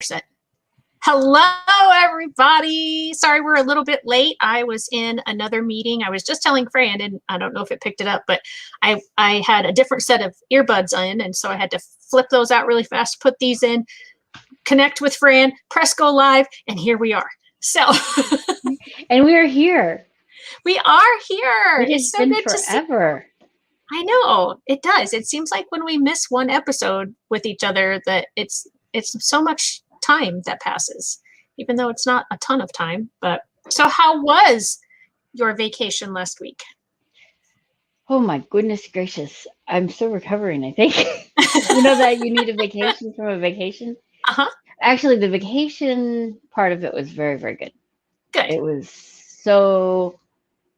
Set. Hello, everybody. Sorry we're a little bit late. I was in another meeting. I was just telling Fran, and I don't know if it picked it up, but I had a different set of earbuds in, and so I had to flip those out really fast, put these in, connect with Fran, press go live, and here we are. So, and we are here. We are here. It's so good forever. To see. I know it does. It seems like when we miss one episode with each other, that it's so much time that passes, even though it's not a ton of time. But so how was your vacation last week? Oh my goodness gracious. I'm still recovering, I think. You know that you need a vacation from a vacation? Uh-huh. Actually, the vacation part of it was very, very good. Good. It was so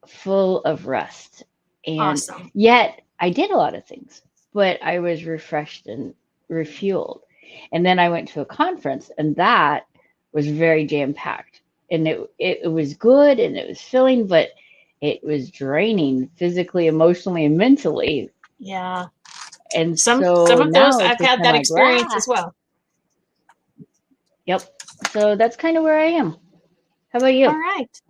full of rest. And awesome. Yet I did a lot of things, but I was refreshed and refueled. And then I went to a conference, and that was very jam-packed. And it was good, and it was filling, but it was draining physically, emotionally, and mentally. Yeah. And some of those I've had that experience like, as well. Yep. So that's kind of where I am. How about you? All right.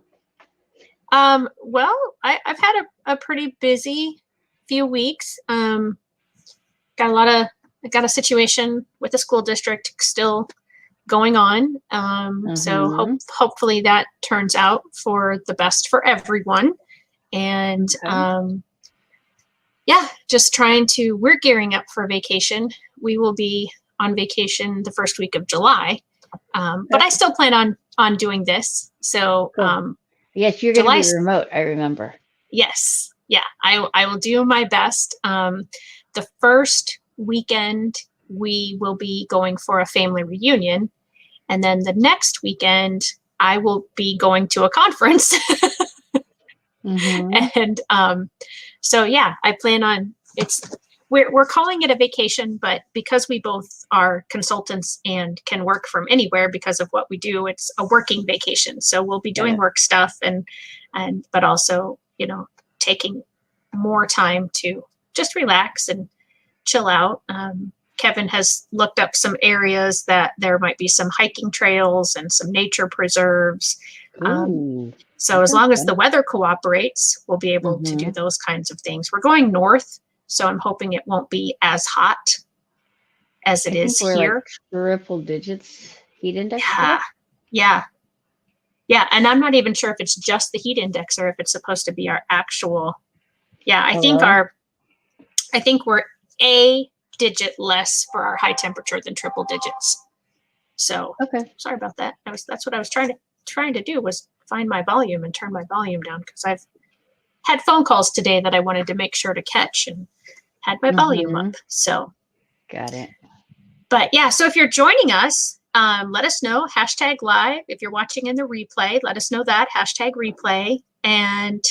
Well, I've had a pretty busy few weeks. I got a situation with the school district still going on. So hopefully that turns out for the best for everyone. And yeah, just we're gearing up for vacation. We will be on vacation the first week of July. But I still plan on doing this. So cool. Yes, you're going to be remote, I remember. Yes. Yeah, I will do my best. The first weekend, we will be going for a family reunion. And then the next weekend, I will be going to a conference. And so, yeah, I plan on we're calling it a vacation, but because we both are consultants and can work from anywhere because of what we do, it's a working vacation. So we'll be doing work stuff but also, taking more time to just relax and chill out. Kevin has looked up some areas that there might be some hiking trails and some nature preserves. So as long as the weather cooperates, we'll be able to do those kinds of things. We're going north, so I'm hoping it won't be as hot as it is here. Like triple digits heat index. Yeah. And I'm not even sure if it's just the heat index or if it's supposed to be our actual. Yeah, I think we're a digit less for our high temperature than triple digits. So sorry about that. That's what I was trying to do was find my volume and turn my volume down, because I've had phone calls today that I wanted to make sure to catch and had my volume up. So got it. But yeah, so if you're joining us, let us know, #live. If you're watching in the replay, let us know that, #replay, and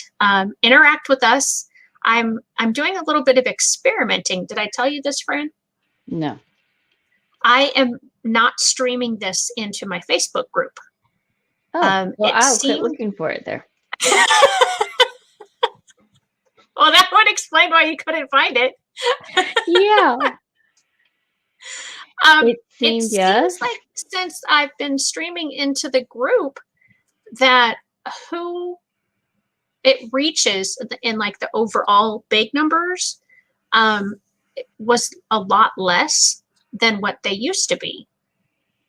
interact with us. I'm doing a little bit of experimenting. Did I tell you this, Fran? No. I am not streaming this into my Facebook group. Well, I'll quit looking for it there. Well, that would explain why you couldn't find it. Yeah. It seems like since I've been streaming into the group, that who it reaches in like the overall big numbers was a lot less than what they used to be.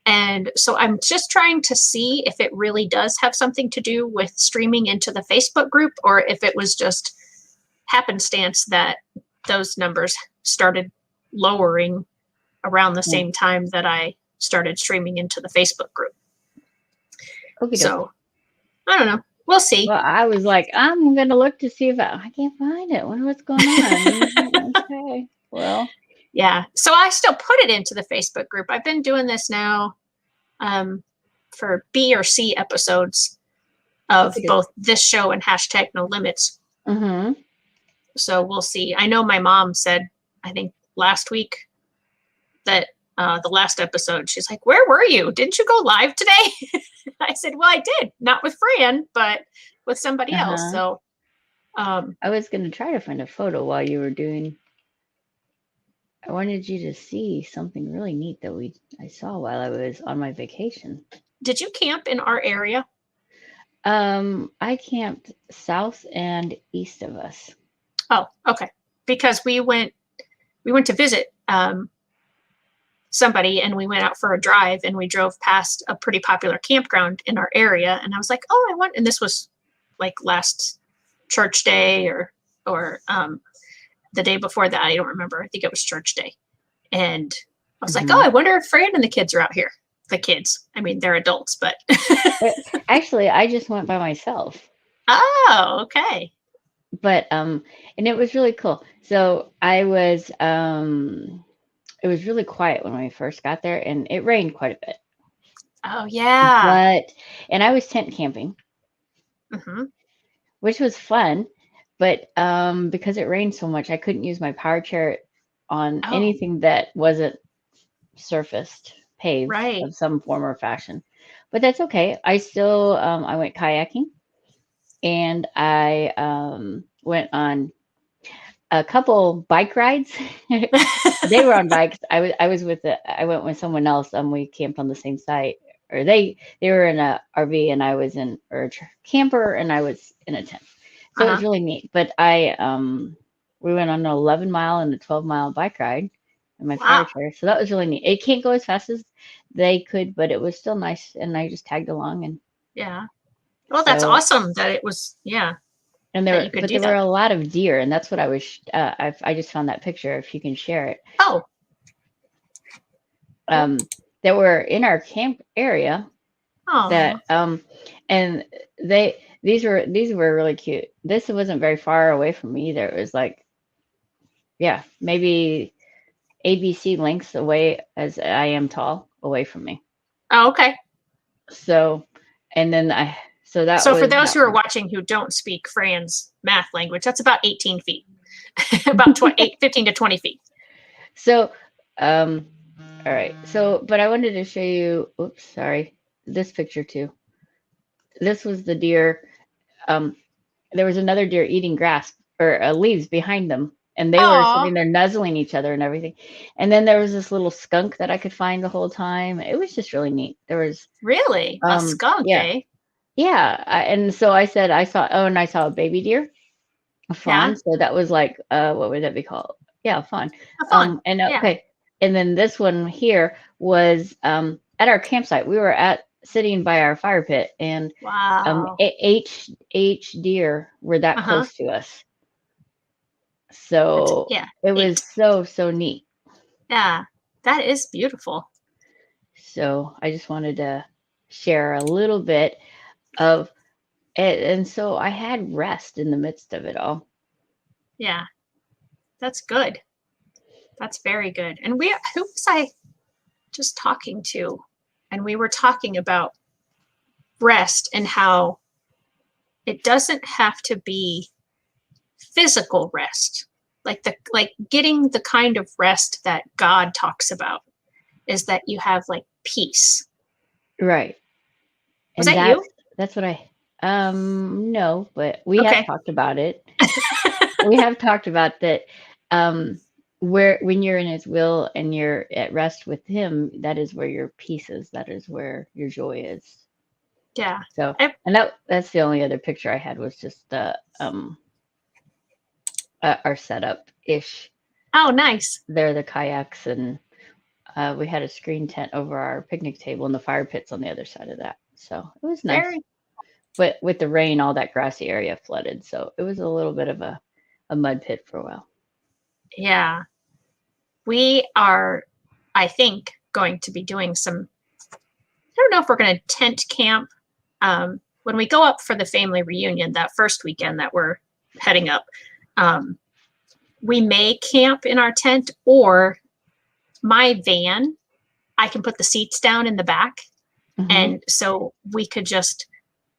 And so I'm just trying to see if it really does have something to do with streaming into the Facebook group, or if it was just happenstance that those numbers started lowering around the same time that I started streaming into the Facebook group. So I don't know. We'll see. Well, I was like, I'm going to look to see if I can't find it. Wonder what's going on. Okay. Well. Yeah. So I still put it into the Facebook group. I've been doing this now for B or C episodes of both this show and #No Limits. So we'll see. I know my mom said, I think last week, that the last episode, she's like, where were you? Didn't you go live today? I said, well, I did. Not with Fran, but with somebody else. So I was going to try to find a photo while you were doing. I wanted you to see something really neat that I saw while I was on my vacation. Did you camp in our area? I camped south and east of us. Oh, okay. Because we went to visit somebody, and we went out for a drive, and we drove past a pretty popular campground in our area, and I was like, oh, and this was like last church day or the day before that. I don't remember. I think it was church day. And I was like, oh, I wonder if Fran and the kids are out here. The kids. I mean, they're adults, but Actually, I just went by myself. Oh, okay. But and it was really cool. So it was really quiet when we first got there, and it rained quite a bit. Oh, yeah. And I was tent camping, Mm-hmm. which was fun. But because it rained so much, I couldn't use my power chair on anything that wasn't surfaced, paved Right. of some form or fashion. But that's okay. I still I went kayaking, and I went on a couple bike rides. They were on bikes. I went with someone else. We camped on the same site, or they were in a RV, and I was in or a camper, and I was in a tent. So it was really neat. But we went on an 11-mile and a 12-mile bike ride in my power chair. So that was really neat. It can't go as fast as they could, but it was still nice, and I just tagged along. And yeah. Well, that's awesome that it was, yeah. And there were a lot of deer, and that's what I was. I just found that picture. If you can share it. Oh. That were in our camp area. Oh. That and these were really cute. This wasn't very far away from me either. It was like, yeah, maybe ABC lengths away, as I am tall, away from me. Oh, okay. So, and then So for those who are watching who don't speak Fran's math language, that's about 18 feet, about 15 to 20 feet. So, all right. So, but I wanted to show you, oops, sorry, this picture too. This was the deer. There was another deer eating grass or leaves behind them, and they were sitting there nuzzling each other and everything. And then there was this little skunk that I could find the whole time. It was just really neat. There was really a skunk, eh? Yeah, and so I said I saw a baby deer, a fawn. Yeah. So that was like, what would that be called? Yeah, a fawn. A fawn. Okay, and then this one here was at our campsite. We were sitting by our fire pit, and H deer were that close to us. So it was so neat. Yeah, that is beautiful. So I just wanted to share a little bit of it, and so I had rest in the midst of it all. Yeah, that's good. That's very good. And who was I just talking to? And we were talking about rest and how it doesn't have to be physical rest. Like getting the kind of rest that God talks about is that you have like peace. Right. Was that you? That's what no, but we have talked about it. We have talked about that. When you're in His will and you're at rest with Him, that is where your peace is. That is where your joy is. Yeah. So, and that's the only other picture I had was just our setup ish. Oh, nice. They're the kayaks, and we had a screen tent over our picnic table, and the fire pit's on the other side of that. So it was nice. But with the rain, all that grassy area flooded. So it was a little bit of a mud pit for a while. Yeah. We are, I think, going to be doing some, I don't know if we're going to tent camp. When we go up for the family reunion, that first weekend that we're heading up, we may camp in our tent, or my van, I can put the seats down in the back. Mm-hmm. And so we could just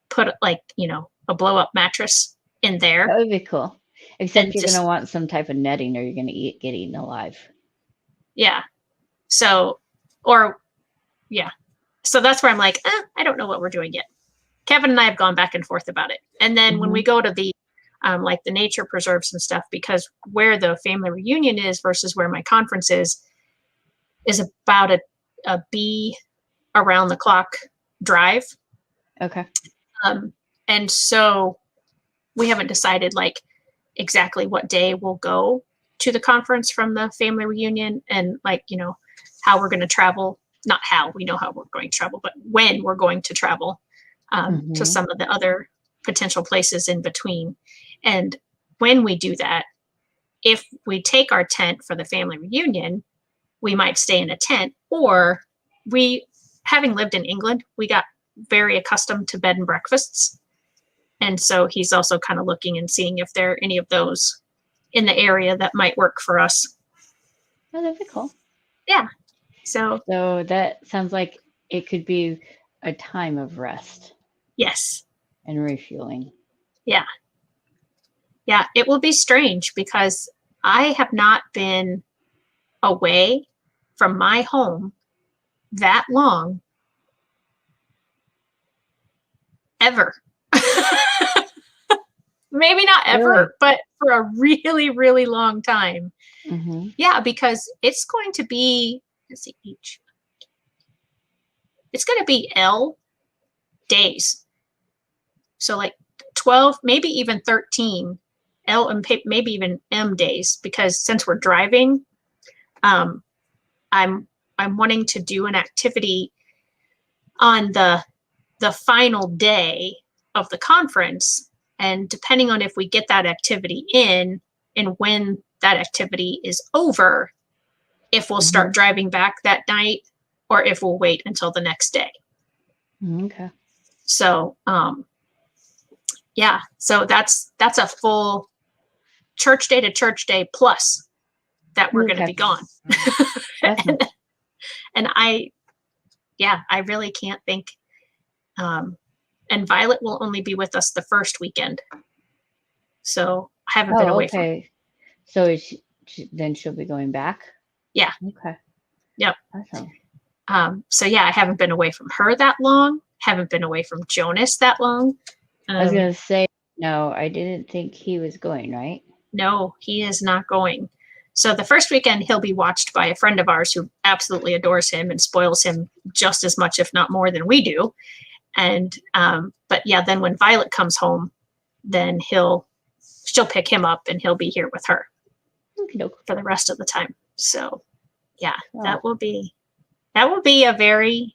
put a blow up mattress in there. That would be cool. Except you're going to want some type of netting, or you're going to get eaten alive. Yeah. So that's where I'm like, I don't know what we're doing yet. Kevin and I have gone back and forth about it. And then when we go to like the nature preserves and stuff, because where the family reunion is versus where my conference is about a B around the clock drive. Okay. And so we haven't decided like exactly what day we'll go to the conference from the family reunion, and like, you know, how we're going to travel. Not how, we know how we're going to travel, but when we're going to travel to some of the other potential places in between. And when we do that, if we take our tent for the family reunion, we might stay in a tent, or we, having lived in England, we got very accustomed to bed and breakfasts. And so he's also kind of looking and seeing if there are any of those in the area that might work for us. Oh, that'd be cool. Yeah. So that sounds like it could be a time of rest. Yes. And refueling. Yeah. Yeah. It will be strange because I have not been away from my home that long ever. Maybe not ever, Really? but for a really, really long time. Mm-hmm. Yeah, because it's going to be, let's see, it's going to be L days. So like 12, maybe even 13 L and maybe even M days, because since we're driving, I'm wanting to do an activity on the final day of the conference. And depending on if we get that activity in and when that activity is over, if we'll start driving back that night or if we'll wait until the next day. Okay. So, yeah, so that's a full church day to church day plus that we're going to be gone. and I really can't think. And Violet will only be with us the first weekend. So I haven't been away from her. So then she'll be going back? Yeah. Okay. Yep. Awesome. So yeah, I haven't been away from her that long. Haven't been away from Jonas that long. I was going to say, no, I didn't think he was going, right? No, he is not going. So the first weekend he'll be watched by a friend of ours who absolutely adores him and spoils him just as much, if not more, than we do. And but yeah, then when Violet comes home, then she'll pick him up and he'll be here with her for the rest of the time. So yeah, that will be a very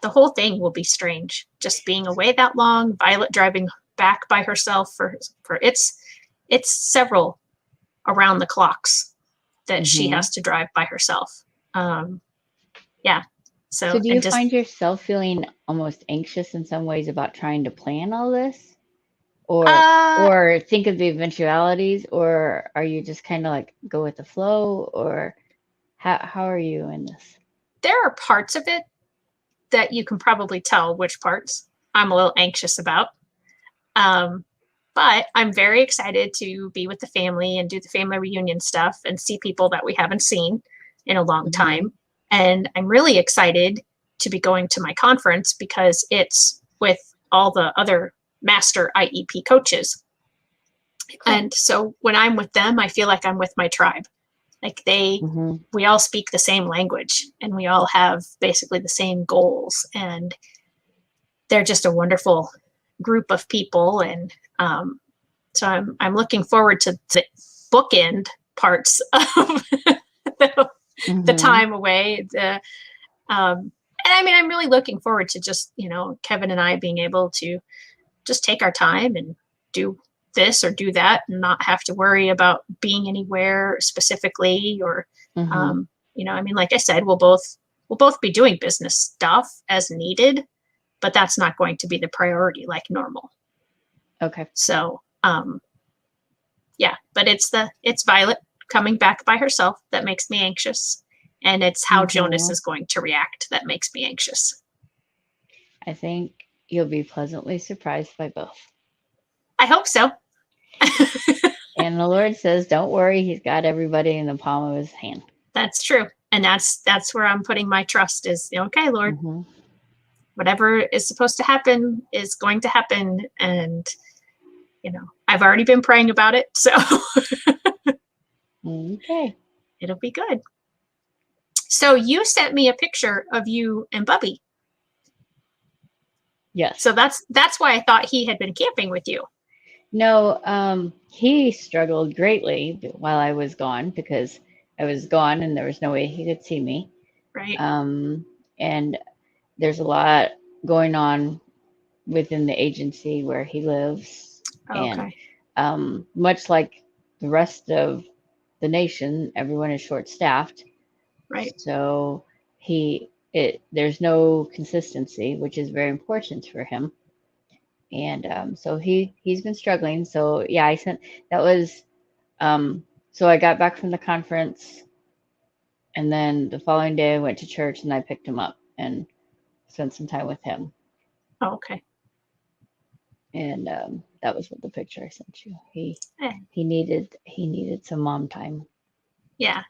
the whole thing will be strange, just being away that long, Violet driving back by herself for it's several around the clocks that she has to drive by herself. Yeah. So do you find yourself feeling almost anxious in some ways about trying to plan all this, or think of the eventualities, or are you just kind of like go with the flow, or how are you in this? There are parts of it that you can probably tell which parts I'm a little anxious about. But I'm very excited to be with the family and do the family reunion stuff and see people that we haven't seen in a long time. And I'm really excited to be going to my conference because it's with all the other master IEP coaches. Cool. And so when I'm with them, I feel like I'm with my tribe. Like we all speak the same language and we all have basically the same goals. And they're just a wonderful group of people. And so I'm looking forward to the bookend parts of the time away. And I mean, I'm really looking forward to just, Kevin and I being able to just take our time and do this or do that and not have to worry about being anywhere specifically or, I mean, like I said, we'll both be doing business stuff as needed, but that's not going to be the priority like normal. Okay. So, yeah, but it's Violet coming back by herself that makes me anxious. And it's how Jonas is going to react that makes me anxious. I think you'll be pleasantly surprised by both. I hope so. And the Lord says, don't worry, he's got everybody in the palm of his hand. That's true. And that's where I'm putting my trust is, okay, Lord, whatever is supposed to happen is going to happen. And, I've already been praying about it. So Okay. it'll be good. So you sent me a picture of you and Bubbie. Yes. So that's why I thought he had been camping with you. No, he struggled greatly while I was gone because I was gone and there was no way he could see me. Right. And there's a lot going on within the agency where he lives. Okay. And much like the rest of the nation, everyone is short-staffed. Right. So there's no consistency, which is very important for him. And so he's been struggling. So yeah, that was so I got back from the conference, and then the following day I went to church and I picked him up and spent some time with him. Oh, okay. And that was what the picture I sent you. Eh. He needed some mom time. Yeah.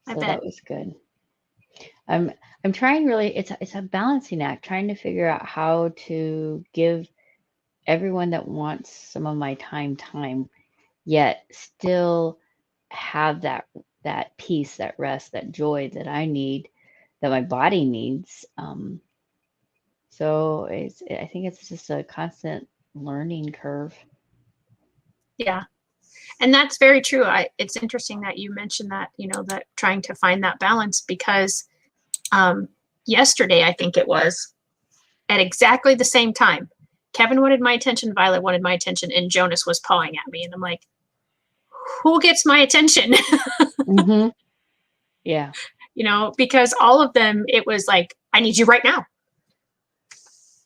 I So bet. that was good. I'm trying really, it's a balancing act, trying to figure out how to give everyone that wants some of my time, yet still have that peace, that rest, that joy that I need, that my body needs. So I think it's just a constant learning curve. Yeah. And that's very true. It's interesting that you mentioned that, that trying to find that balance, because yesterday, I think it was, at exactly the same time, Kevin wanted my attention, Violet wanted my attention, and Jonas was pawing at me. And I'm like, who gets my attention? Mm-hmm. Yeah. Because all of them, it was like, I need you right now.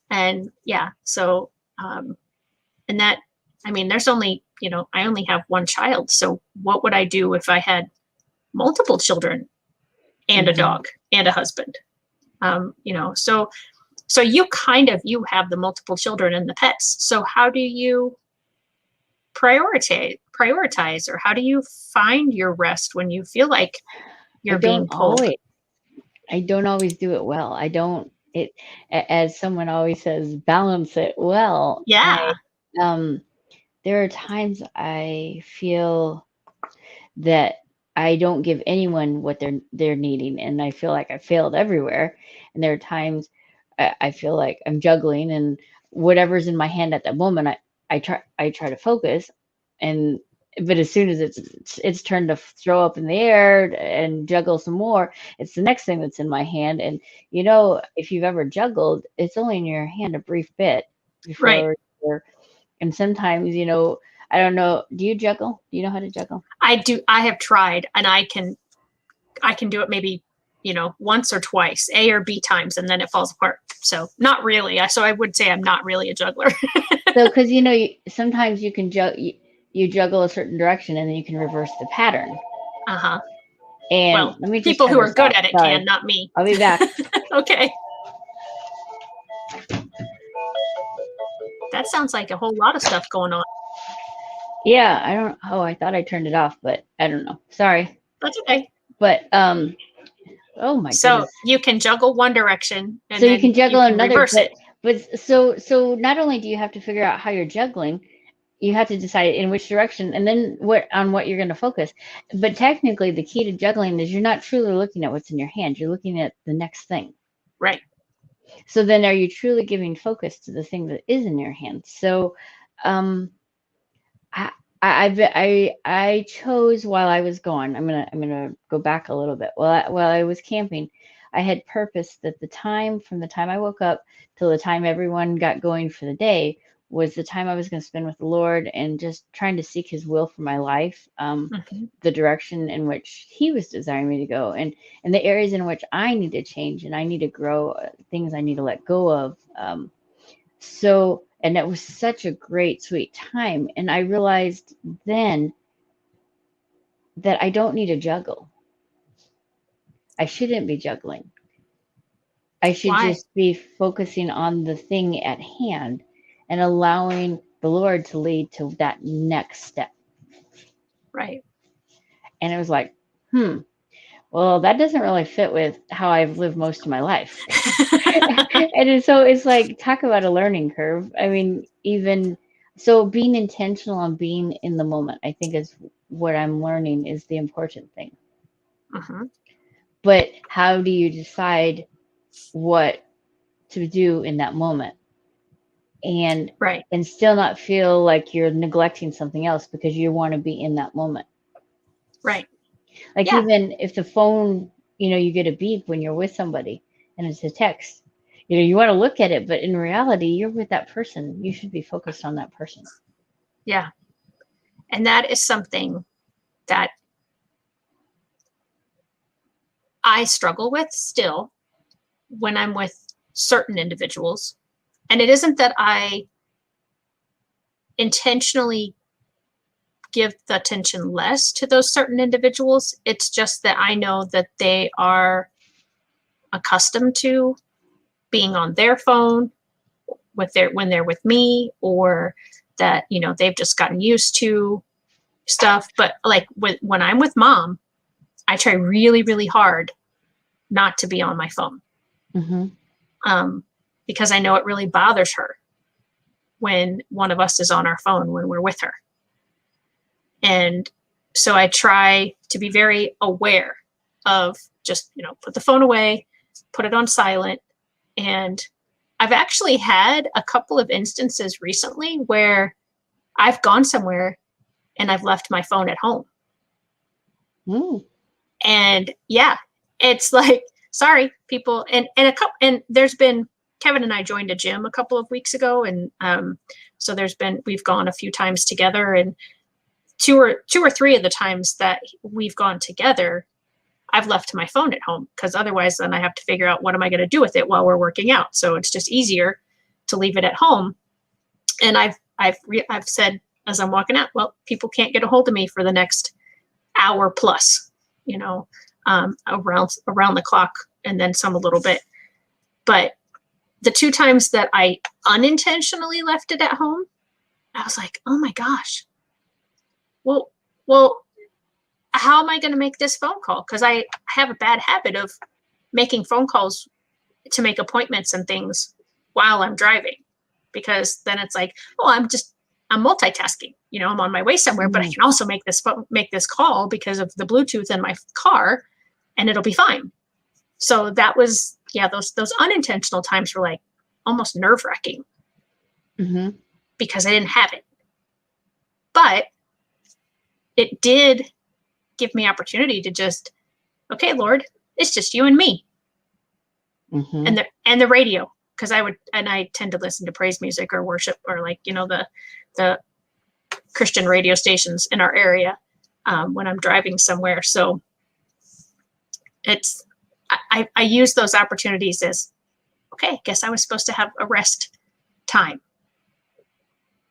And yeah, so, and that, there's only, I only have one child. So what would I do if I had multiple children and a dog and a husband? So you have the multiple children and the pets. So how do you prioritize, or how do you find your rest when you feel like you're being pulled? I don't always do it well. As someone always says, balance it well. Yeah. There are times I feel that I don't give anyone what they're needing, and I feel like I failed everywhere. And there are times I feel like I'm juggling, and whatever's in my hand at that moment, I try to focus, but as soon as it's turned to throw up in the air and juggle some more, it's the next thing that's in my hand. And if you've ever juggled, it's only in your hand a brief bit before and sometimes, I don't know, do you juggle? Do you know how to juggle? I do. I have tried, and I can do it maybe, once or twice, A or B times, and then it falls apart. So not really. So I would say I'm not really a juggler. So, because sometimes you can you juggle a certain direction, and then you can reverse the pattern. Uh-huh. And well, let me just people who are good at it can, not me. I'll be back. Okay. That sounds like a whole lot of stuff going on. Yeah, I thought I turned it off, but I don't know. Sorry. That's okay. But oh my so goodness. You can juggle one direction, and so you can juggle another, but so not only do you have to figure out how you're juggling, you have to decide in which direction, and then what you're going to focus. But technically, the key to juggling is you're not truly looking at what's in your hand. You're looking at the next thing. Right. So then, are you truly giving focus to the thing that is in your hand? So, I chose while I was gone. I'm gonna go back a little bit. While I was camping, I had purposed that from the time I woke up till the time everyone got going for the day was the time I was going to spend with the Lord and just trying to seek His will for my life, the direction in which He was desiring me to go, and the areas in which I need to change and I need to grow, things I need to let go of. And it was such a great, sweet time. And I realized then that I don't need to juggle. I shouldn't be juggling. I should just be focusing on the thing at hand and allowing the Lord to lead to that next step. Right. And it was like, well, that doesn't really fit with how I've lived most of my life. And so it's like, talk about a learning curve. I mean, even so, being intentional on being in the moment, I think is what I'm learning is the important thing. Mhm. But how do you decide what to do in that moment? And Right. still not feel like you're neglecting something else because you want to be in that moment. Right. Like, Yeah. even if the phone, you get a beep when you're with somebody and it's a text, you want to look at it, but in reality, you're with that person. You should be focused on that person. Yeah. And that is something that I struggle with still when I'm with certain individuals. And it isn't that I intentionally give the attention less to those certain individuals. It's just that I know that they are accustomed to being on their phone when they're with me, or that, they've just gotten used to stuff. But like when I'm with mom, I try really, really hard not to be on my phone. Mm-hmm. Because I know it really bothers her when one of us is on our phone when we're with her. And so I try to be very aware of just, put the phone away, put it on silent. And I've actually had a couple of instances recently where I've gone somewhere and I've left my phone at home. Mm. And yeah, it's like, sorry, people. And there's been, Kevin and I joined a gym a couple of weeks ago. And so we've gone a few times together, and two or three of the times that we've gone together, I've left my phone at home, because otherwise then I have to figure out what am I going to do with it while we're working out. So it's just easier to leave it at home. And I've said as I'm walking out, well, people can't get a hold of me for the next hour plus, around the clock, and then some a little bit. But the two times that I unintentionally left it at home, I was like, oh my gosh, well, how am I going to make this phone call? Because I have a bad habit of making phone calls to make appointments and things while I'm driving, because then it's like, oh, I'm multitasking. I'm on my way somewhere, but I can also make this call because of the Bluetooth in my car, and it'll be fine. So that was, those unintentional times were like almost nerve-wracking, Mm-hmm. because I didn't have it. But it did give me opportunity to just, okay, Lord, it's just you and me. Mm-hmm. and the radio, because I tend to listen to praise music or worship, or like, the Christian radio stations in our area when I'm driving somewhere. So I use those opportunities as, okay, I guess I was supposed to have a rest time,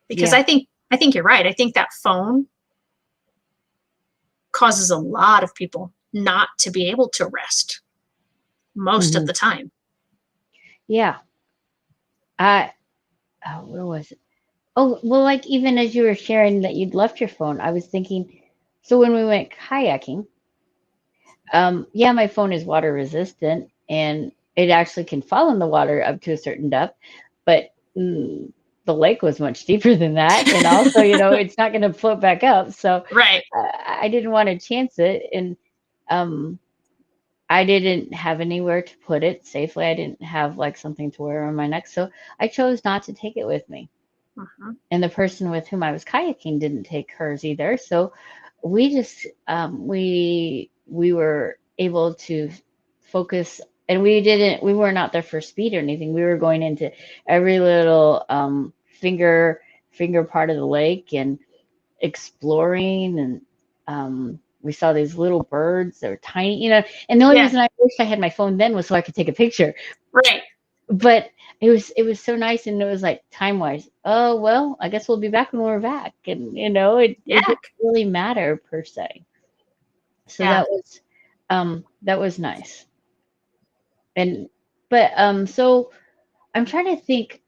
because I think you're right. I think that phone causes a lot of people not to be able to rest most of the time. Yeah. Where was it? Oh, well, like, even as you were sharing that you'd left your phone, I was thinking, so when we went kayaking, my phone is water resistant and it actually can fall in the water up to a certain depth, but the lake was much deeper than that. And also, it's not going to float back up. So Right. I didn't want to chance it. And I didn't have anywhere to put it safely. I didn't have like something to wear on my neck. So I chose not to take it with me. Mm-hmm. And the person with whom I was kayaking didn't take hers either. So we just we were able to focus, and we weren't out there for speed or anything. We were going into every little finger part of the lake and exploring, and we saw these little birds. They were tiny, and the only reason I wished I had my phone then was so I could take a picture. Right. But it was so nice, and it was like, time wise, oh well, I guess we'll be back when we're back, and it didn't really matter per se. So that was nice. And so I'm trying to think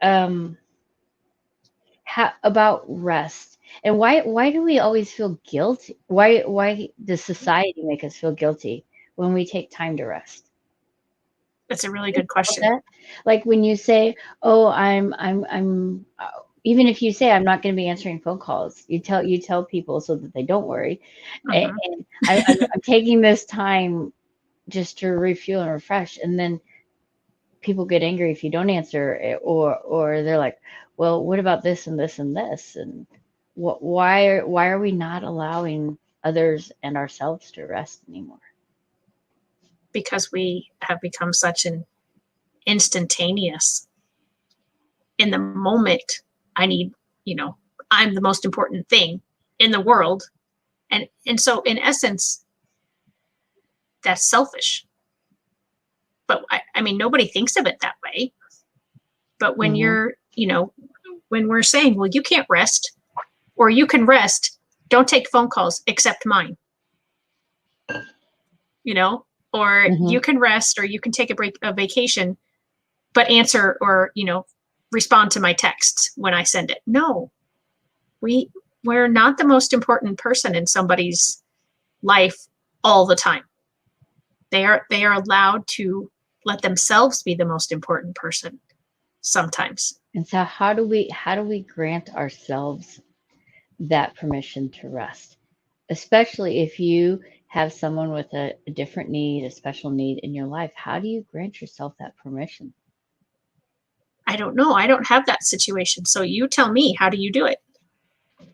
about rest, and why do we always feel guilty? Why does society make us feel guilty when we take time to rest? That's a really good question. Okay. Like when you say, "Oh, I'm," even if you say, "I'm not going to be answering phone calls," you tell people so that they don't worry. And Mhm. I'm taking this time just to refuel and refresh, and then people get angry if you don't answer it, or they're like, "Well, what about this and this and this?" And why are we not allowing others and ourselves to rest anymore? Because we have become such an instantaneous in the moment. I need, you know, I'm the most important thing in the world. And so in essence, that's selfish. But I mean, nobody thinks of it that way. But when Hmm. you're, when we're saying, well, you can't rest or you can rest, don't take phone calls except mine, or Hmm. you can rest or you can take a vacation, but answer or, respond to my texts when I send it. No, we're not the most important person in somebody's life all the time. They are allowed to let themselves be the most important person sometimes. And so how do we grant ourselves that permission to rest? Especially if you have someone with a different need, a special need in your life, how do you grant yourself that permission? I don't know. I don't have that situation. So you tell me, how do you do it?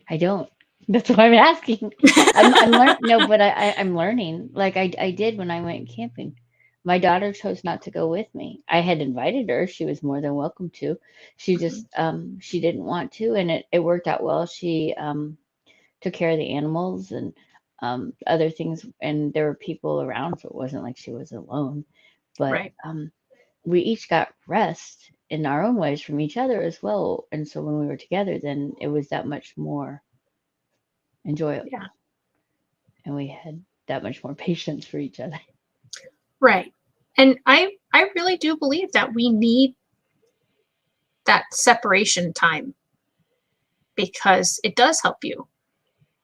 I don't. That's why I'm asking. I'm learning. No, but I'm learning. Like I did when I went camping. My daughter chose not to go with me. I had invited her. She was more than welcome to. She Mhm. just she didn't want to, and it worked out well. She took care of the animals and other things, and there were people around, so it wasn't like she was alone. But Right. we each got rest in our own ways from each other as well. And so when we were together, then it was that much more Yeah. enjoyable, and we had that much more patience for each other. Right. And I really do believe that we need that separation time because it does help you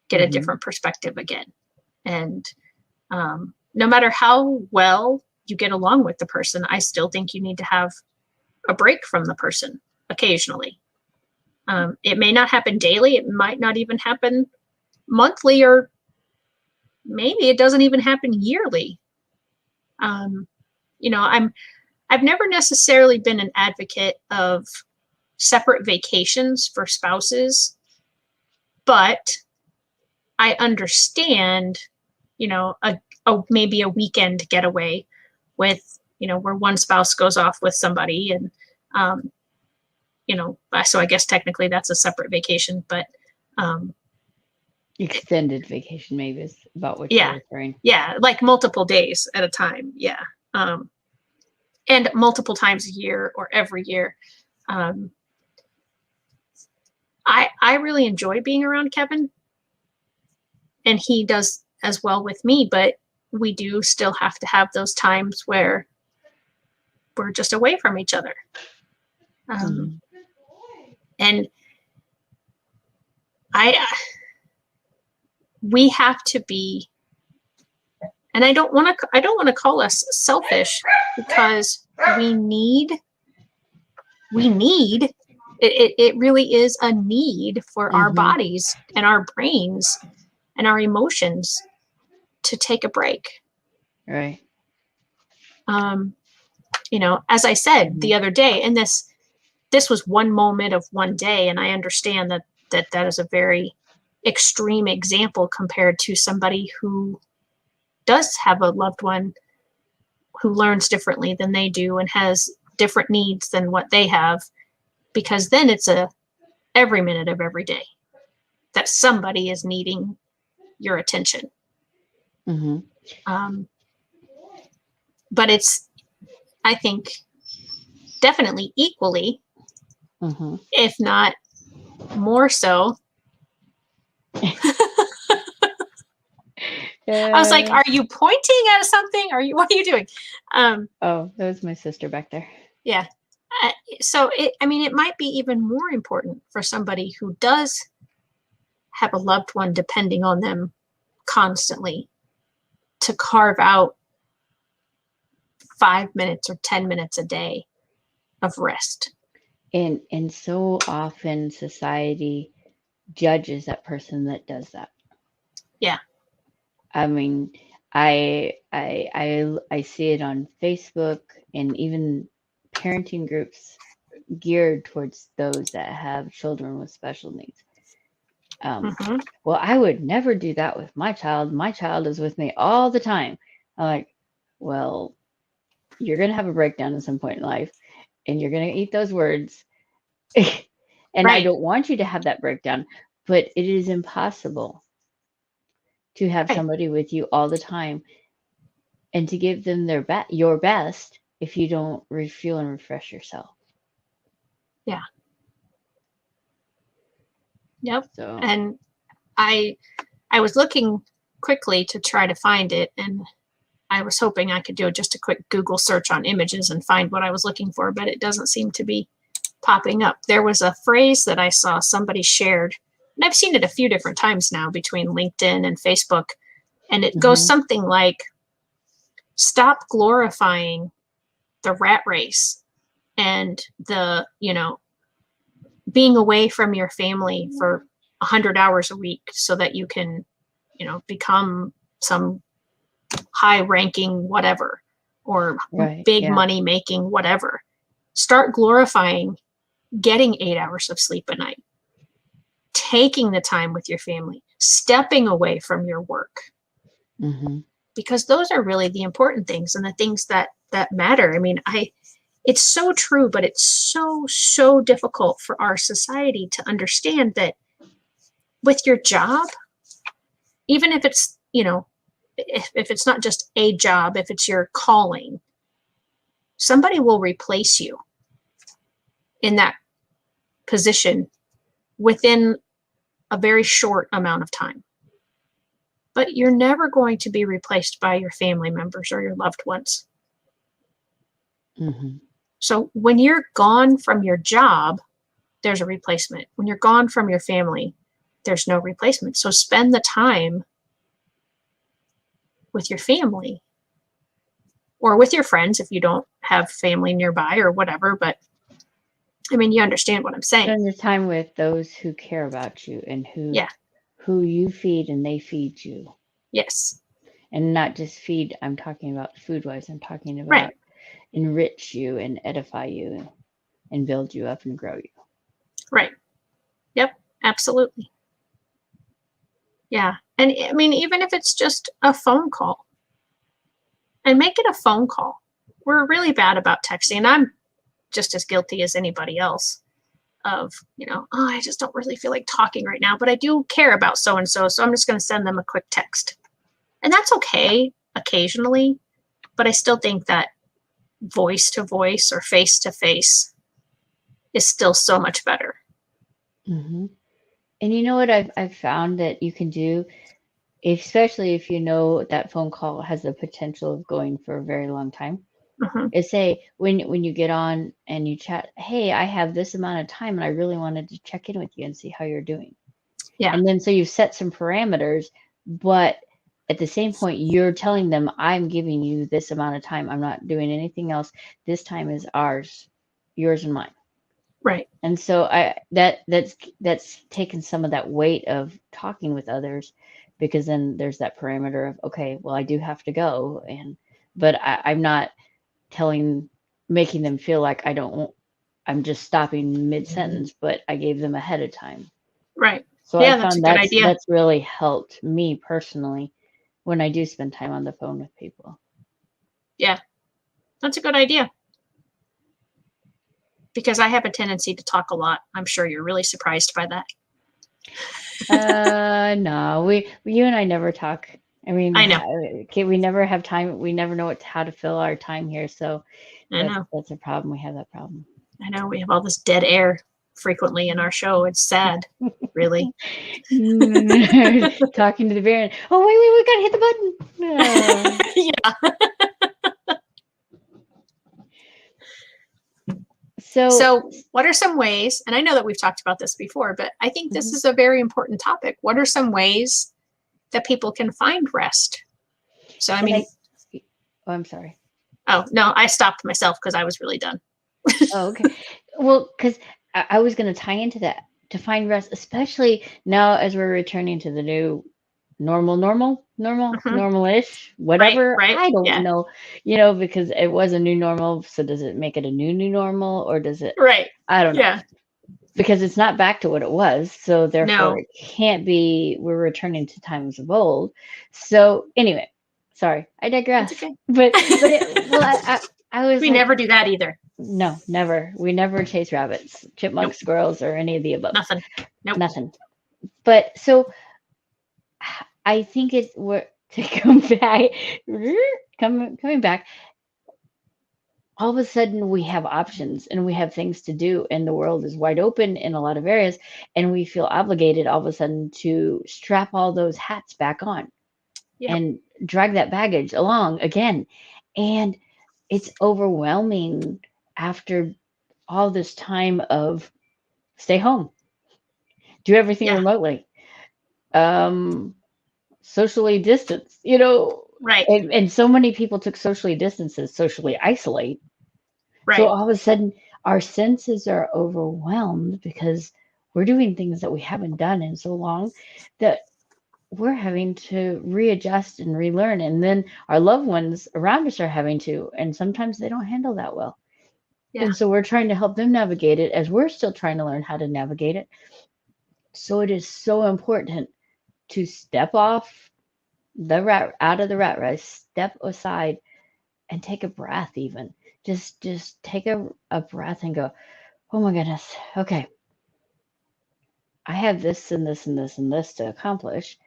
get a Hmm. different perspective again. And no matter how well you get along with the person, I still think you need to have a break from the person occasionally. It may not happen daily. It might not even happen monthly, or maybe it doesn't even happen yearly. Um, I've never necessarily been an advocate of separate vacations for spouses, but I understand, maybe a weekend getaway with, where one spouse goes off with somebody and, um, so I guess technically that's a separate vacation, but um, Extended vacation, maybe, is about what you're yeah, referring. yeah, like multiple days at a time. Yeah. Um, and multiple times a year or every year. Um, I really enjoy being around Kevin, and he does as well with me, but we do still have to have those times where we're just away from each other. Um, Hmm. and I we have to be, and I don't want to call us selfish, because we need it really is a need for our Hmm. bodies and our brains and our emotions to take a break. Right. um as I said Hmm. the other day, and this was one moment of one day, and I understand that is a very extreme example compared to somebody who does have a loved one who learns differently than they do and has different needs than what they have, because then it's a every minute of every day that somebody is needing your attention. Hmm. um, but it's, I think, definitely equally, Hmm. if not more so. I was like, Yeah. are you pointing at something? What are you doing? Um, Oh, that was my sister back there. yeah. Uh, so it might be even more important for somebody who does have a loved one depending on them constantly to carve out 5 minutes or 10 minutes a day of rest. And so often society judges that person that does that. Yeah. I mean, I see it on Facebook and even parenting groups geared towards those that have children with special needs. Hmm. Well, I would never do that with my child. My child is with me all the time. I'm like, well, you're going to have a breakdown at some point in life and you're going to eat those words. And I Right. don't want you to have that breakdown, but it is impossible to have Right. somebody with you all the time and to give them your best if you don't refuel and refresh yourself. Yeah. Yep. So, And I was looking quickly to try to find it, and I was hoping I could do just a quick Google search on images and find what I was looking for, but it doesn't seem to be popping up. There was a phrase that I saw somebody shared, and I've seen it a few different times now between LinkedIn and Facebook, and it goes something like, stop glorifying the rat race and the, being away from your family for 100 hours a week so that you can, become some high ranking whatever, or right, big yeah. money making whatever. Start glorifying getting 8 hours of sleep a night, taking the time with your family, stepping away from your work, because those are really the important things and the things that matter. I mean, it's so true, but it's so difficult for our society to understand that with your job, even if it's, if it's not just a job, if it's your calling, somebody will replace you in that position within a very short amount of time. But you're never going to be replaced by your family members or your loved ones. So when you're gone from your job, there's a replacement. When you're gone from your family, there's no replacement. So spend the time with your family or with your friends if you don't have family nearby or whatever. But I mean, you understand what I'm saying. Spend your time with those who care about you and who you feed and they feed you. Yes. And not just feed, I'm talking about food-wise, I'm talking about enrich you and edify you and build you up and grow you. Right. Yep, absolutely. Yeah. And I mean, even if it's just a phone call, and make it a phone call. We're really bad about texting, and I'm just as guilty as anybody else of, I just don't really feel like talking right now, but I do care about so-and-so, so I'm just going to send them a quick text. And that's okay occasionally, but I still think that voice to voice or face to face is still so much better. And you know what I've found that you can do, especially if you know that phone call has the potential of going for a very long time, is say when you get on and you chat, hey, I have this amount of time and I really wanted to check in with you and see how you're doing. Yeah. And then so you've set some parameters, but at the same point, you're telling them, I'm giving you this amount of time. I'm not doing anything else. This time is ours, yours and mine. Right. And so that's taken some of that weight of talking with others, because then there's that parameter of, okay, well, I do have to go. But I'm not making them feel like I'm just stopping mid-sentence, but I gave them ahead of time. Right. So Yeah, I that's a found good idea. that's really helped me personally when I do spend time on the phone with people. Yeah, that's a good idea. Because I have a tendency to talk a lot. I'm sure you're really surprised by that. No, you and I never talk. I mean, I know. we never have time. We never know how to fill our time here. So that's a problem. We have that problem. I know. We have all this dead air frequently in our show. It's sad, really. Talking to the bear. Oh, wait, we got to hit the button. Yeah. So what are some ways, and I know that we've talked about this before, but I think this is a very important topic. What are some ways that people can find rest? So, I mean, I'm sorry. Oh, no, I stopped myself because I was really done. Oh, okay. Well, because I was going to tie into that to find rest, especially now as we're returning to the new Mhm. normal-ish, Right, whatever. right. I don't Yeah, know, because it was a new normal. So does it make it a new normal, or does it? right. I don't know, Yeah. because it's not back to what it was. So therefore, No, it can't be. We're returning to times of old. So anyway, sorry, I it's digress. okay. But well, I was We like, never do that either. no, never. We never chase rabbits, chipmunks, Nope, squirrels, or any of the above. nothing. Nope. Nothing. But so I think it's what to come back, coming back. All of a sudden, we have options and we have things to do, and the world is wide open in a lot of areas, and we feel obligated all of a sudden to strap all those hats back on Yep. and drag that baggage along again. And it's overwhelming after all this time of stay home, do everything Yeah. remotely, um, socially distance, Right. and so many people took socially distances, socially isolate. So Right. all of a sudden, our senses are overwhelmed because we're doing things that we haven't done in so long that we're having to readjust and relearn. And then our loved ones around us are having to, and sometimes they don't handle that well. Yeah. And so we're trying to help them navigate it as we're still trying to learn how to navigate it. So it is so important to step off out of the rat race, step aside and take a breath even. Just take a breath and go, oh my goodness, okay, I have this and this and this and this to accomplish.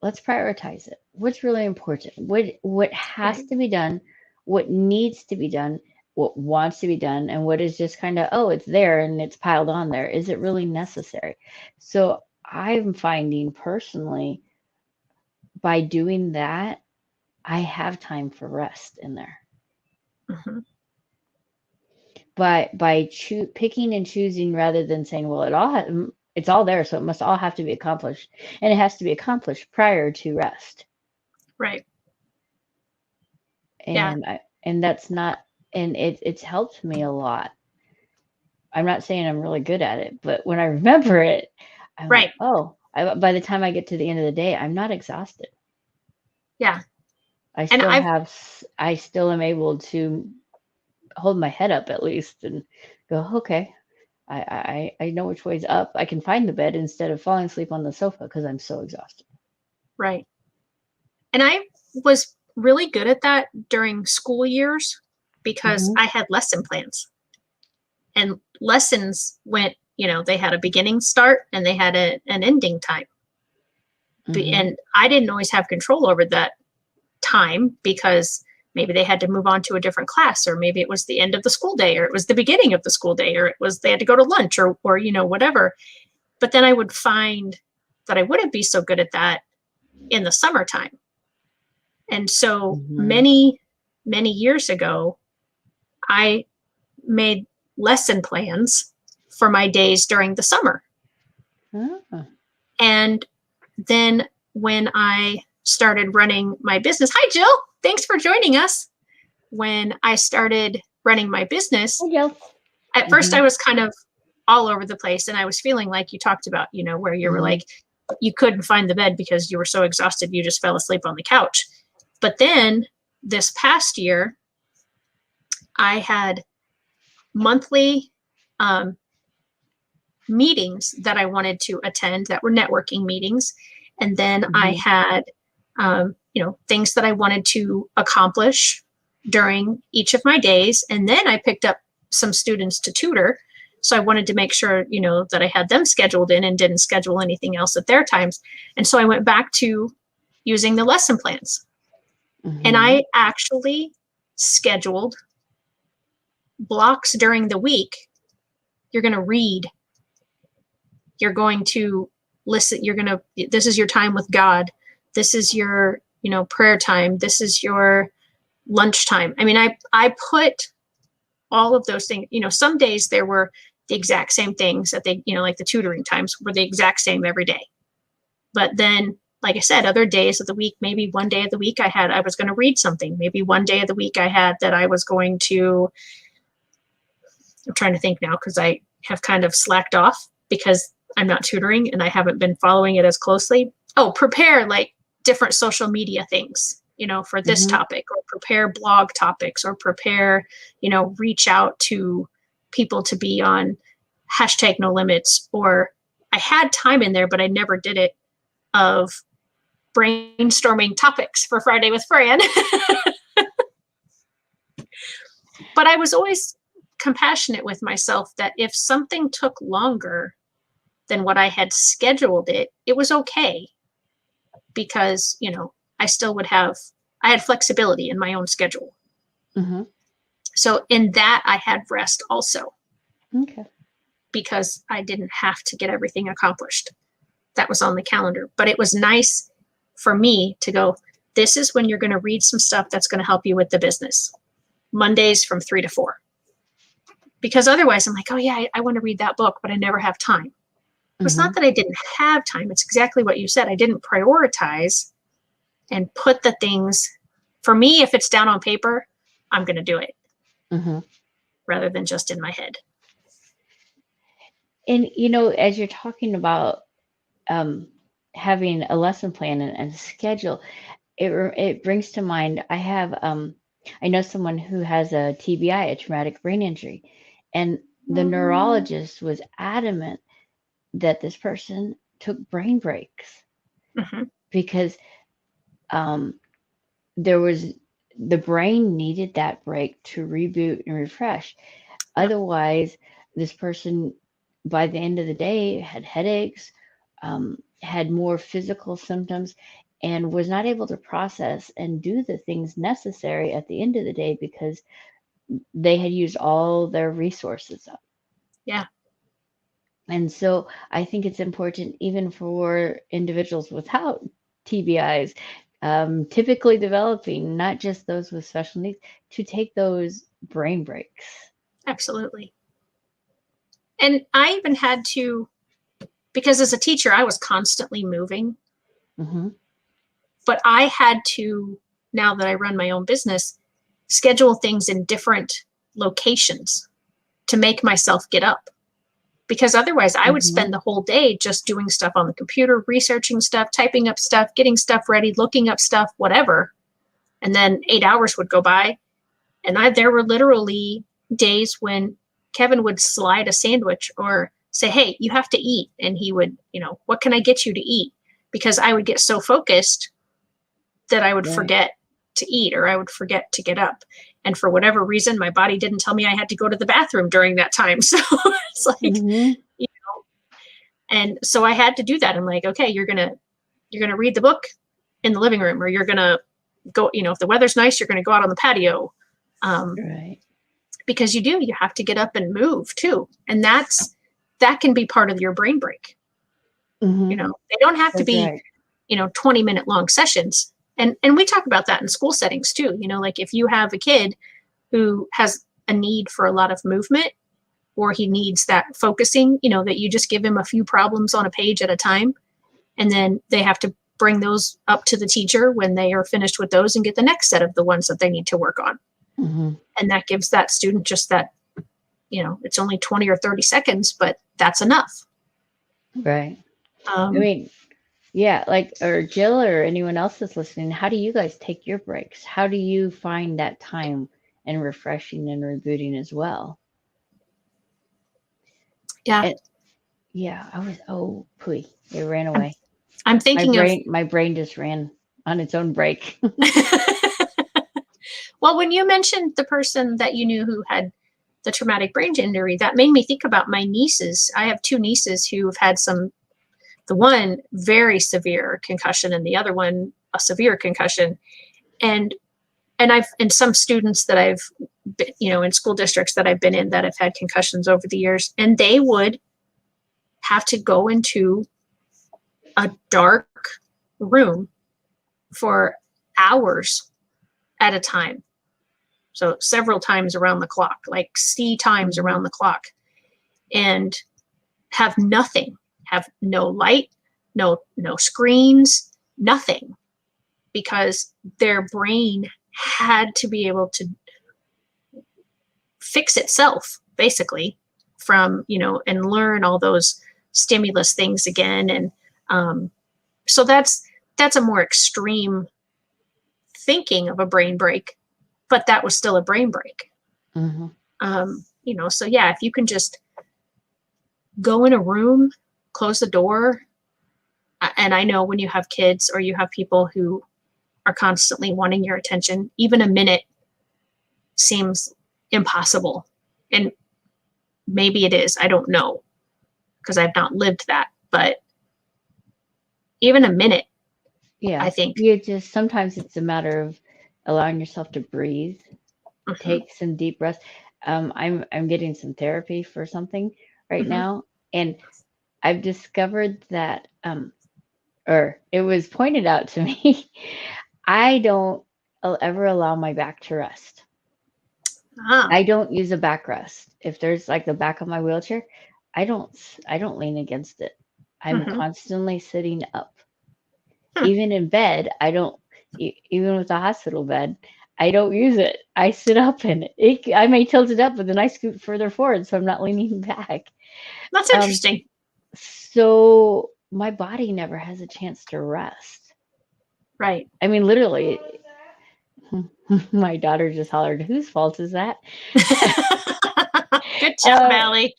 Let's prioritize it. What's really important? What has Right. to be done, what needs to be done, what wants to be done, and what is just kind of, oh, it's there and it's piled on there. Is it really necessary? So I'm finding personally by doing that, I have time for rest in there. Hmm. By picking and choosing rather than saying, well, it's all there, so it must all have to be accomplished, and it has to be accomplished prior to rest. Right. Yeah. And that's not, and it's helped me a lot. I'm not saying I'm really good at it, but when I remember it, I'm like, Right. oh, by the time I get to the end of the day, I'm not exhausted. Yeah. I And still have, I still am able to hold my head up at least and go, okay, I know which way's up. I can find the bed instead of falling asleep on the sofa because I'm so exhausted. right. And I was really good at that during school years because Hmm. I had lesson plans, and lessons went, they had a beginning start and they had an ending time. Hmm. And I didn't always have control over that time because maybe they had to move on to a different class, or maybe it was the end of the school day, or it was the beginning of the school day, or it was they had to go to lunch, or whatever. But then I would find that I wouldn't be so good at that in the summertime. And so Hmm. many years ago, I made lesson plans for my days during the summer. Ah. And then when I started running my business, hi, Jill, thanks for joining us. When I started running my business, Hey, Jill. at first Hmm. I was kind of all over the place, and I was feeling like you talked about, where you were Hmm. like, you couldn't find the bed because you were so exhausted, you just fell asleep on the couch. But then this past year, I had monthly um, meetings that I wanted to attend that were networking meetings. And then I Hmm. had, things that I wanted to accomplish during each of my days. And then I picked up some students to tutor. So I wanted to make sure, that I had them scheduled in and didn't schedule anything else at their times. And so I went back to using the lesson plans. And Hmm. I actually scheduled blocks during the week. You're going to read, you're going to listen, this is your time with God, this is your prayer time, this is your lunchtime. I mean, I put all of those things. Some days there were the exact same things that they, like the tutoring times were the exact same every day, but then like I said, other days of the week, maybe one day of the week I was going to read something. Maybe one day of the week I had that I was going to, I'm trying to think now because I have kind of slacked off because I'm not tutoring and I haven't been following it as closely. Oh, prepare like different social media things, for this topic, or prepare blog topics, or prepare, reach out to people to be on hashtag no limits. Or I had time in there, but I never did it, of brainstorming topics for Friday with Fran. But I was always compassionate with myself that if something took longer than what I had scheduled it was okay, because, I still I had flexibility in my own schedule. Mm-hmm. So in that I had rest also. Okay. Because I didn't have to get everything accomplished that was on the calendar. But it was nice for me to go, this is when you're going to read some stuff that's going to help you with the business. Mondays from 3 to 4. Because otherwise I'm like, oh yeah, I want to read that book, but I never have time. It's not that I didn't have time. It's exactly what you said. I didn't prioritize and put the things, for me, if it's down on paper, I'm going to do it rather than just in my head. And, as you're talking about having a lesson plan and a schedule, it brings to mind, I know someone who has a TBI, a traumatic brain injury, and the neurologist was adamant that this person took brain breaks because the brain needed that break to reboot and refresh. Otherwise, this person, by the end of the day, had headaches, had more physical symptoms, and was not able to process and do the things necessary at the end of the day because they had used all their resources up. Yeah. And so I think it's important, even for individuals without TBIs, typically developing, not just those with special needs, to take those brain breaks. Absolutely. And I even had to, because as a teacher, I was constantly moving. But I had to, now that I run my own business, schedule things in different locations to make myself get up. Because otherwise I would spend the whole day just doing stuff on the computer, researching stuff, typing up stuff, getting stuff ready, looking up stuff, whatever. And then 8 hours would go by. And there were literally days when Kevin would slide a sandwich or say, hey, you have to eat. And he would, what can I get you to eat? Because I would get so focused that I would forget to eat, or I would forget to get up. And for whatever reason, my body didn't tell me I had to go to the bathroom during that time. So it's like, and so I had to do that. I'm like, okay, you're going to read the book in the living room, or you're going to go, if the weather's nice, you're going to go out on the patio. Because you have to get up and move too. And that can be part of your brain break. They don't have to be, 20-minute long sessions. And we talk about that in school settings too. Like if you have a kid who has a need for a lot of movement, or he needs that focusing, that you just give him a few problems on a page at a time. And then they have to bring those up to the teacher when they are finished with those and get the next set of the ones that they need to work on. And that gives that student just that, it's only 20 or 30 seconds, but that's enough. Right. Yeah, or Jill or anyone else that's listening, how do you guys take your breaks? How do you find that time and refreshing and rebooting as well? Yeah. Pooey, it ran away. I'm thinking my brain just ran on its own break. Well, when you mentioned the person that you knew who had the traumatic brain injury, that made me think about my nieces. I have 2 nieces who have had the one very severe concussion and the other one a severe concussion. And some students that I've been, in school districts that I've been in that have had concussions over the years, and they would have to go into a dark room for hours at a time. So several times around the clock, like C times around the clock, and have nothing, have no light, no screens, nothing because their brain had to be able to fix itself basically from, and learn all those stimulus things again. And so that's a more extreme thinking of a brain break, but that was still a brain break. Mm-hmm. So yeah, if you can just go in a room, close the door. And I know when you have kids or you have people who are constantly wanting your attention, even a minute seems impossible. And maybe it is, I don't know, because I've not lived that, but even a minute, Yeah. I think. Sometimes it's a matter of allowing yourself to breathe, take some deep breaths. I'm getting some therapy for something right now, and I've discovered that, or it was pointed out to me, I don't ever allow my back to rest. I don't use a backrest. If there's like the back of my wheelchair, I don't lean against it. I'm constantly sitting up. Even in bed, I don't. Even with the hospital bed, I don't use it. I sit up in it. I may tilt it up, but then I scoot further forward, so I'm not leaning back. That's interesting. So my body never has a chance to rest. Right. I mean, literally. My daughter just hollered, "Whose fault is that?" Good job, Allie.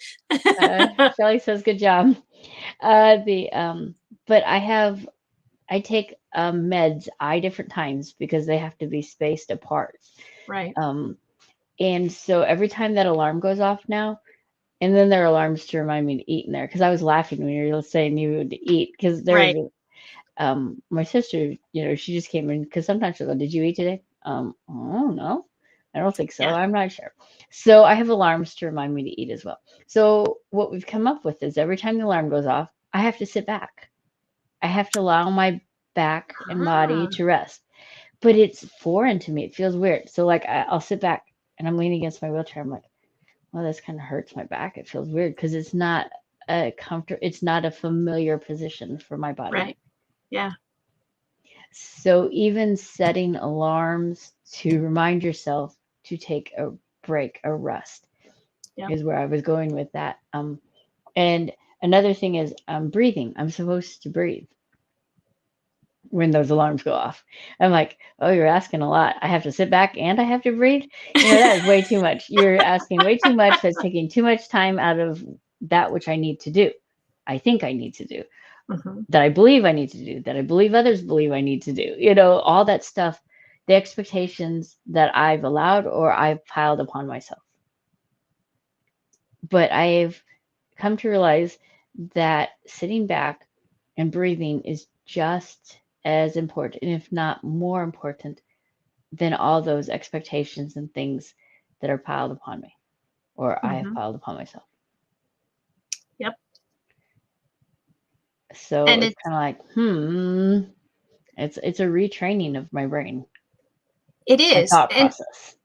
Shelley says, "Good job." But I take meds different times because they have to be spaced apart. Right. And so every time that alarm goes off now, and then there are alarms to remind me to eat in there, because I was laughing when you were saying you would eat, because there was my sister, she just came in, because sometimes she'll go, "Did you eat today?" I don't know. I don't think so. Yeah. I'm not sure. So I have alarms to remind me to eat as well. So what we've come up with is every time the alarm goes off, I have to sit back. I have to allow my back and body to rest. But it's foreign to me. It feels weird. So like I'll sit back and I'm leaning against my wheelchair. I'm like, well, this kind of hurts my back. It feels weird because it's not it's not a familiar position for my body. Right. Yeah. So even setting alarms to remind yourself to take a break, a rest, is where I was going with that. And another thing is breathing. I'm supposed to breathe when those alarms go off. I'm like, oh, you're asking a lot. I have to sit back and I have to breathe. That is way too much. You're asking way too much. That's taking too much time out of that which I need to do. I think I need to do. That I believe I need to do, that I believe others believe I need to do, all that stuff, the expectations that I've allowed or I've piled upon myself. But I've come to realize that sitting back and breathing is just as important, if not more important, than all those expectations and things that are piled upon me, or I have piled upon myself. Yep. So and it's kind of like, it's a retraining of my brain. It is. My thought process.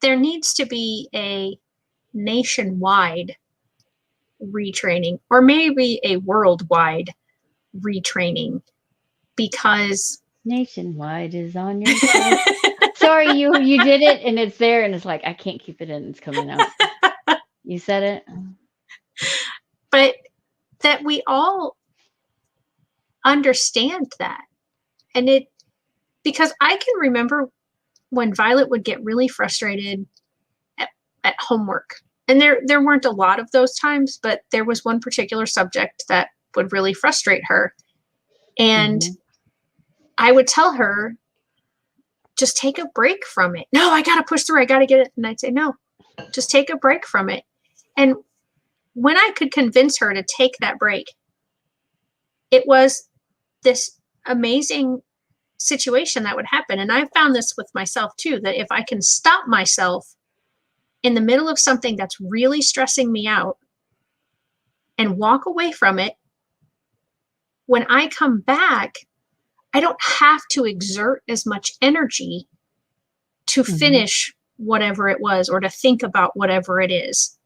There needs to be a nationwide retraining, or maybe a worldwide retraining, because nationwide is on your side. Sorry, you did it and it's there and it's like, I can't keep it in. It's coming out. You said it. But that we all understand that. And because I can remember when Violet would get really frustrated at homework. And there weren't a lot of those times, but there was one particular subject that would really frustrate her. And I would tell her, just take a break from it. No, I got to push through. I got to get it. And I'd say, no, just take a break from it. And when I could convince her to take that break, it was this amazing situation that would happen. And I found this with myself too, that if I can stop myself in the middle of something that's really stressing me out and walk away from it, when I come back, I don't have to exert as much energy to finish whatever it was or to think about whatever it is.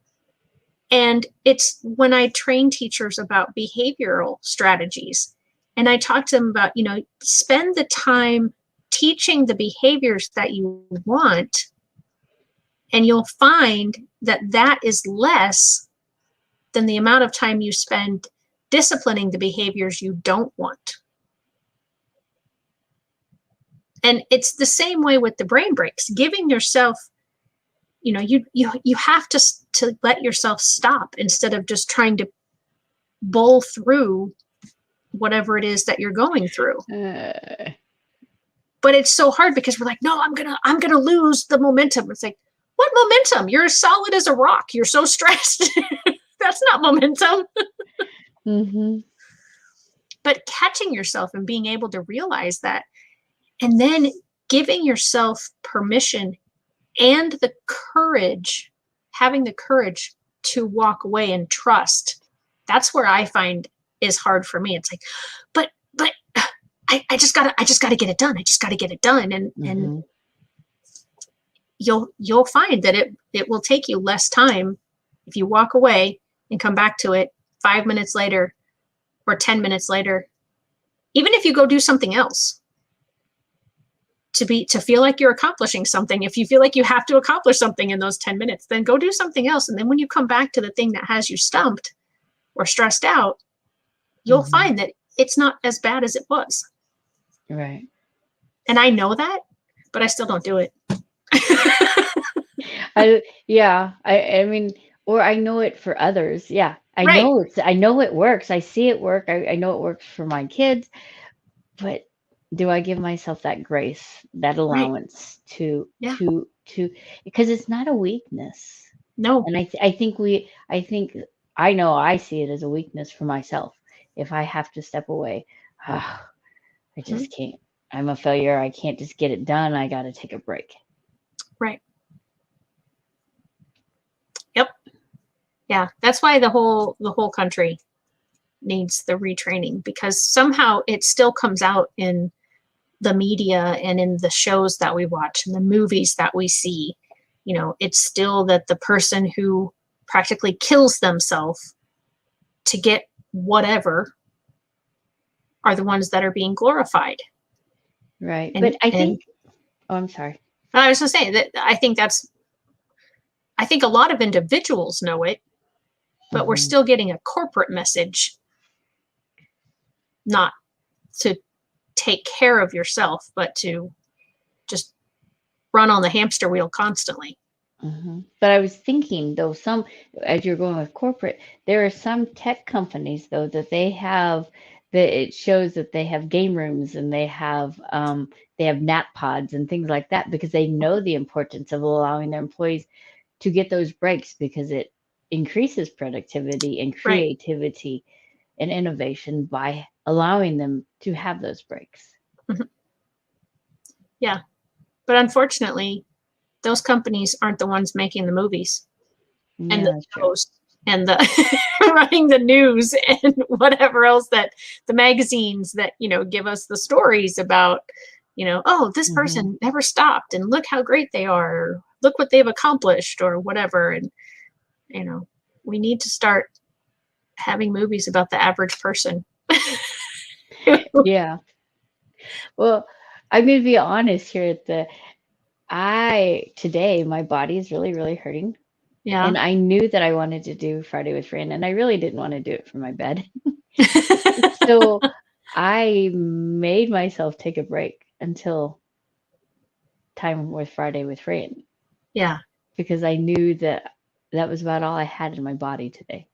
And it's when I train teachers about behavioral strategies, And I talk to them about, spend the time teaching the behaviors that you want, and you'll find that that is less than the amount of time you spend disciplining the behaviors you don't want. And it's the same way with the brain breaks. Giving yourself, you have to let yourself stop instead of just trying to bowl through whatever it is that you're going through. But it's so hard because we're like, no, I'm gonna lose the momentum. It's like, what momentum? You're as solid as a rock. You're so stressed. That's not momentum. Mm-hmm. But catching yourself and being able to realize that, and then giving yourself permission and the courage, having the courage to walk away and trust. That's where I find is hard for me. It's like, but I just gotta get it done. I just gotta get it done. And you'll find that it will take you less time if you walk away and come back to it 5 minutes later or 10 minutes later. Even if you go do something else, to feel like you're accomplishing something. If you feel like you have to accomplish something in those 10 minutes, then go do something else. And then when you come back to the thing that has you stumped or stressed out, you'll find that it's not as bad as it was. Right. And I know that, but I still don't do it. I mean, or I know it for others. Yeah. I know it works. I see it work. I know it works for my kids, but do I give myself that grace, that allowance to because it's not a weakness. No. And I know I see it as a weakness for myself. If I have to step away, I just can't. I'm a failure. I can't just get it done. I got to take a break. Right. Yep. Yeah. That's why the whole country needs the retraining, because somehow it still comes out in the media and in the shows that we watch and the movies that we see. It's still that the person who practically kills themselves to get whatever are the ones that are being glorified. Right. But I think, I'm sorry. I was going to say that I think a lot of individuals know it, but we're still getting a corporate message not to take care of yourself, but to just run on the hamster wheel constantly. But I was thinking, though, as you're going with corporate, there are some tech companies, though, that it shows that they have game rooms and they have nap pods and things like that, because they know the importance of allowing their employees to get those breaks, because it increases productivity and creativity and innovation by allowing them to have those breaks. Yeah. But unfortunately, those companies aren't the ones making the movies and the shows and the running the news and whatever else, that the magazines that, give us the stories about, oh, this person never stopped and look how great they are, or look what they've accomplished or whatever. And, we need to start having movies about the average person. Yeah. Well, I'm going to be honest here. Today, my body is really, really hurting. Yeah. And I knew that I wanted to do Friday with Fran, and I really didn't want to do it from my bed. So I made myself take a break until time with Friday with Fran. Yeah. Because I knew that was about all I had in my body today.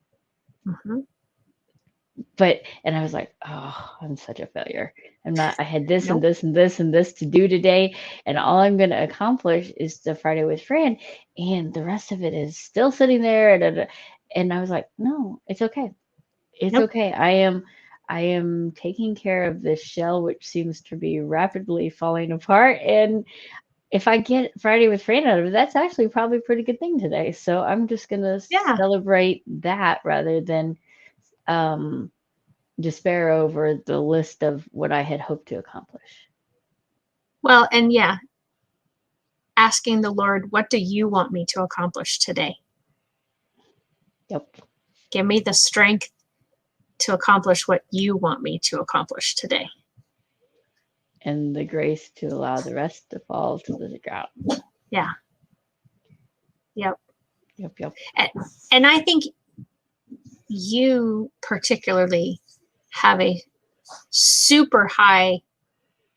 And I was like, oh, I'm such a failure. I had this and this and this and this to do today, and all I'm going to accomplish is the Friday with Fran, and the rest of it is still sitting there. And I was like, no, it's okay. It's okay. I am taking care of this shell, which seems to be rapidly falling apart. And if I get Friday with Fran out of it, that's actually probably a pretty good thing today. So I'm just going to celebrate that rather than despair over the list of what I had hoped to accomplish. Well, and asking the Lord, what do you want me to accomplish today? Yep. Give me the strength to accomplish what you want me to accomplish today. And the grace to allow the rest to fall to the ground. Yeah. Yep. Yep. And I think you particularly have a super high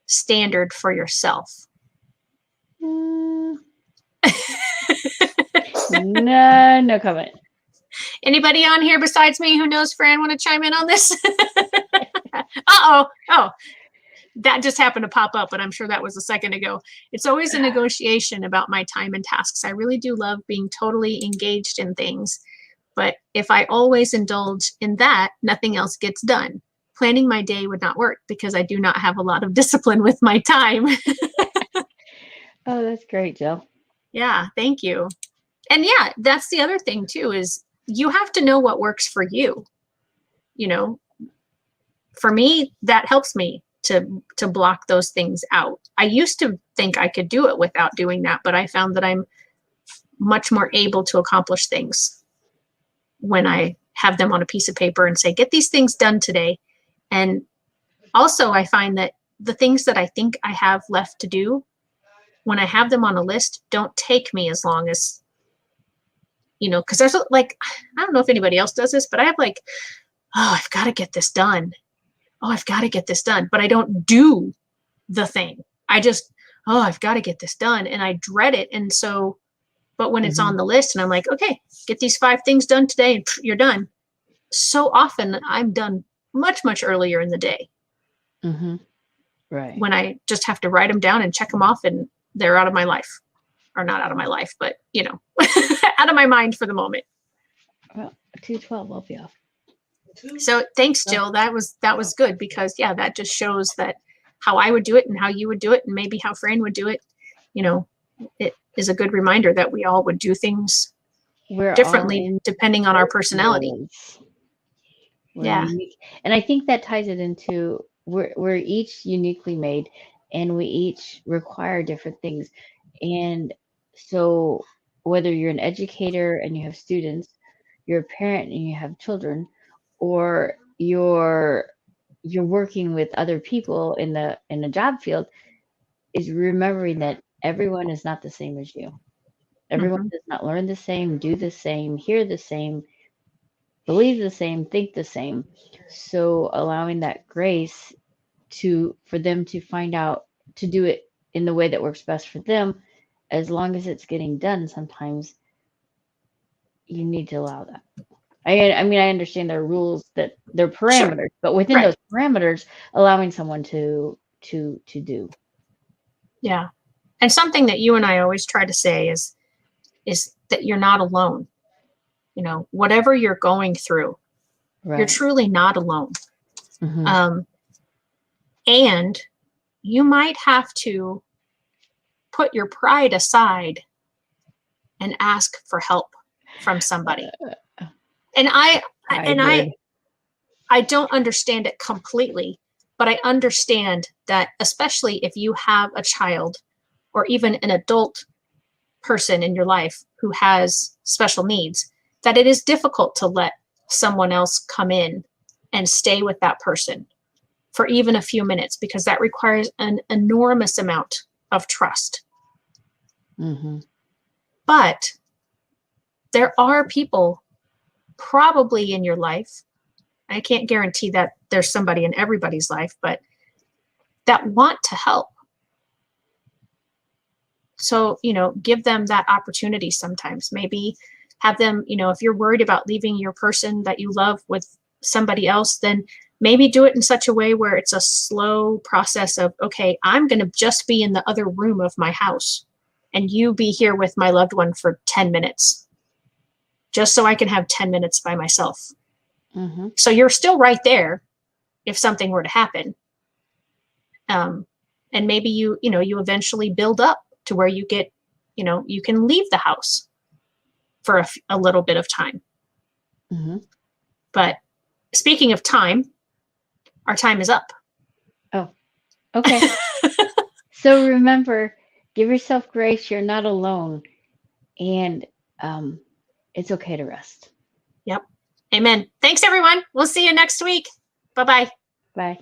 standard for yourself. No comment. Anybody on here besides me who knows Fran want to chime in on this? Oh, that just happened to pop up, but I'm sure that was a second ago. It's always a negotiation about my time and tasks. I really do love being totally engaged in things. But if I always indulge in that, nothing else gets done. Planning my day would not work because I do not have a lot of discipline with my time. Oh, that's great, Jill. Yeah, thank you. And yeah, that's the other thing too, is you have to know what works for you. You know, for me, that helps me to block those things out. I used to think I could do it without doing that, but I found that I'm much more able to accomplish things when I have them on a piece of paper and say, get these things done today. And also I find that the things that I think I have left to do, when I have them on a list, don't take me as long as, you know, because there's like, I don't know if anybody else does this, but I have like, oh, I've got to get this done. Oh, I've got to get this done. But I don't do the thing. I just, oh, I've got to get this done. And I dread it. And so, but when it's on the list and I'm like, okay, get these 5 things done today and you're done. So often I'm done much, much earlier in the day. Right. When I just have to write them down and check them off and they're out of my life. Or not out of my life, but, you know, out of my mind for the moment. Well, 2:12, I'll be off. So thanks, Jill. That was good because, yeah, that just shows that how I would do it and how you would do it and maybe how Fran would do it. You know, it is a good reminder that we all would do things differently depending on our personality. Yeah. Unique. And I think that ties it into we're each uniquely made and we each require different things. And so whether you're an educator and you have students, you're a parent and you have children, or you're working with other people in the job field, is remembering that everyone is not the same as you. Everyone does not learn the same, do the same, hear the same, believe the same, think the same. So allowing that grace for them to find out to do it in the way that works best for them, as long as it's getting done, sometimes you need to allow that. I mean, I understand there are rules, that there are parameters, but within those parameters, allowing someone to do. Yeah. And something that you and I always try to say is that you're not alone. You know, whatever you're going through, you're truly not alone. And you might have to put your pride aside and ask for help from somebody. And I don't understand it completely, but I understand that especially if you have a child or even an adult person in your life who has special needs, that it is difficult to let someone else come in and stay with that person for even a few minutes, because that requires an enormous amount of trust. But there are people probably in your life, I can't guarantee that there's somebody in everybody's life, but that want to help. So, you know, give them that opportunity sometimes. Maybe have them, you know, if you're worried about leaving your person that you love with somebody else, then maybe do it in such a way where it's a slow process of, okay, I'm going to just be in the other room of my house and you be here with my loved one for 10 minutes, just so I can have 10 minutes by myself. So you're still right there if something were to happen. And maybe you eventually build up to where you get, you know, you can leave the house for a little bit of time. But speaking of time, our time is up. Oh, okay. So remember, give yourself grace. You're not alone. And it's okay to rest. Yep. Amen. Thanks, everyone. We'll see you next week. Bye-bye. Bye.